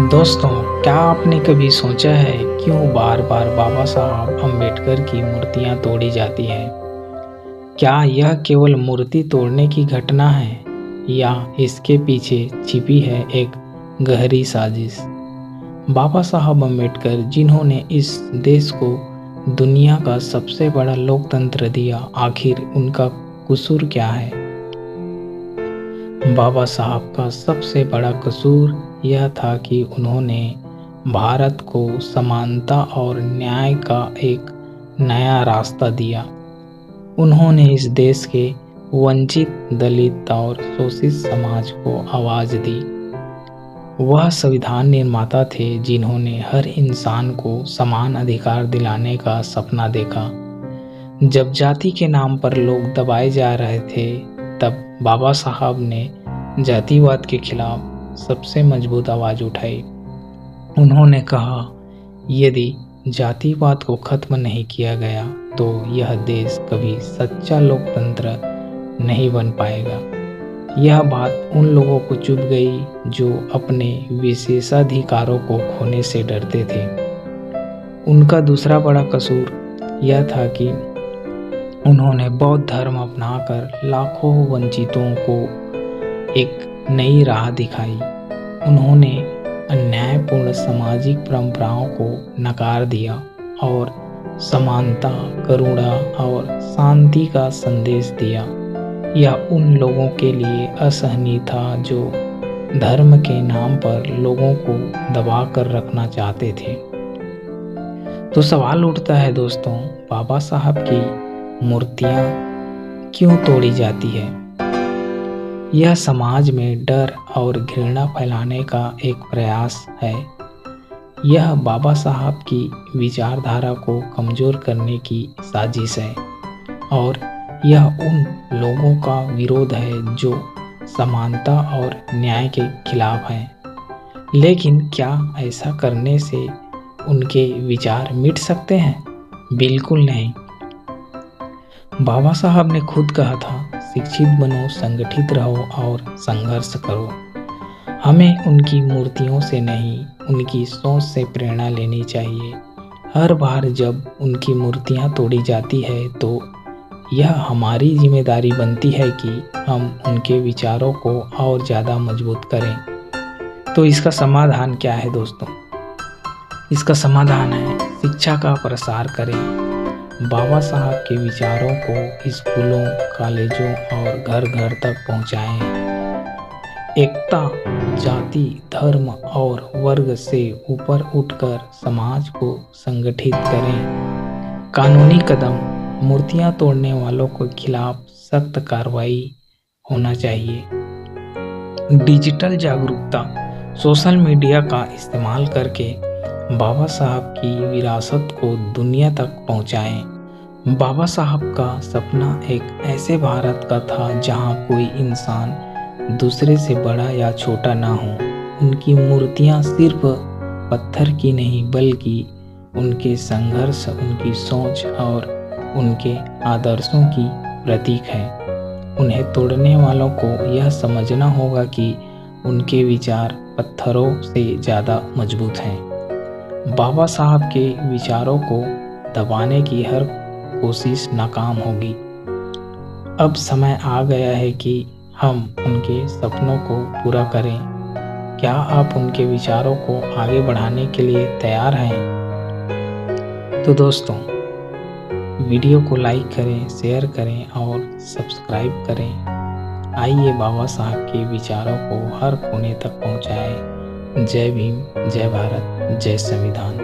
दोस्तों, क्या आपने कभी सोचा है क्यों बार बार बाबा साहब अम्बेडकर की मूर्तियां तोड़ी जाती हैं? क्या यह केवल मूर्ति तोड़ने की घटना है या इसके पीछे छिपी है एक गहरी साजिश? बाबा साहब अम्बेडकर, जिन्होंने इस देश को दुनिया का सबसे बड़ा लोकतंत्र दिया, आखिर उनका कसूर क्या है? बाबा साहब का सबसे बड़ा कसूर यह था कि उन्होंने भारत को समानता और न्याय का एक नया रास्ता दिया। उन्होंने इस देश के वंचित, दलित और शोषित समाज को आवाज़ दी। वह संविधान निर्माता थे जिन्होंने हर इंसान को समान अधिकार दिलाने का सपना देखा। जब जाति के नाम पर लोग दबाए जा रहे थे, तब बाबा साहब ने जातिवाद के खिलाफ सबसे मजबूत आवाज़ उठाई। उन्होंने कहा, यदि जातिवाद को खत्म नहीं किया गया तो यह देश कभी सच्चा लोकतंत्र नहीं बन पाएगा। यह बात उन लोगों को चुभ गई जो अपने विशेषाधिकारों को खोने से डरते थे। उनका दूसरा बड़ा कसूर यह था कि उन्होंने बौद्ध धर्म अपनाकर लाखों वंचितों को एक नई राह दिखाई। उन्होंने अन्यायपूर्ण सामाजिक परंपराओं को नकार दिया और समानता, करुणा और शांति का संदेश दिया। यह उन लोगों के लिए असहनीय था जो धर्म के नाम पर लोगों को दबा कर रखना चाहते थे। तो सवाल उठता है दोस्तों, बाबा साहब की मूर्तियां क्यों तोड़ी जाती है? यह समाज में डर और घृणा फैलाने का एक प्रयास है। यह बाबा साहब की विचारधारा को कमज़ोर करने की साजिश है और यह उन लोगों का विरोध है जो समानता और न्याय के खिलाफ हैं। लेकिन क्या ऐसा करने से उनके विचार मिट सकते हैं? बिल्कुल नहीं। बाबा साहब ने खुद कहा था, शिक्षित बनो, संगठित रहो और संघर्ष करो। हमें उनकी मूर्तियों से नहीं, उनकी सोच से प्रेरणा लेनी चाहिए। हर बार जब उनकी मूर्तियां तोड़ी जाती है तो यह हमारी जिम्मेदारी बनती है कि हम उनके विचारों को और ज़्यादा मजबूत करें। तो इसका समाधान क्या है दोस्तों? इसका समाधान है शिक्षा का प्रसार करें। बाबा साहब के विचारों को स्कूलों, कॉलेजों और घर घर तक पहुंचाएं। एकता, जाति, धर्म और वर्ग से ऊपर उठकर समाज को संगठित करें। कानूनी कदम, मूर्तियां तोड़ने वालों के खिलाफ सख्त कार्रवाई होना चाहिए। डिजिटल जागरूकता, सोशल मीडिया का इस्तेमाल करके बाबा साहब की विरासत को दुनिया तक पहुंचाएं। बाबा साहब का सपना एक ऐसे भारत का था जहां कोई इंसान दूसरे से बड़ा या छोटा ना हो। उनकी मूर्तियां सिर्फ पत्थर की नहीं बल्कि उनके संघर्ष, उनकी सोच और उनके आदर्शों की प्रतीक है। उन्हें तोड़ने वालों को यह समझना होगा कि उनके विचार पत्थरों से ज़्यादा मजबूत हैं। बाबा साहब के विचारों को दबाने की हर कोशिश नाकाम होगी। अब समय आ गया है कि हम उनके सपनों को पूरा करें। क्या आप उनके विचारों को आगे बढ़ाने के लिए तैयार हैं? तो दोस्तों, वीडियो को लाइक करें, शेयर करें और सब्सक्राइब करें। आइए बाबा साहब के विचारों को हर कोने तक पहुंचाएं। जय भीम, जय भारत, जय संविधान।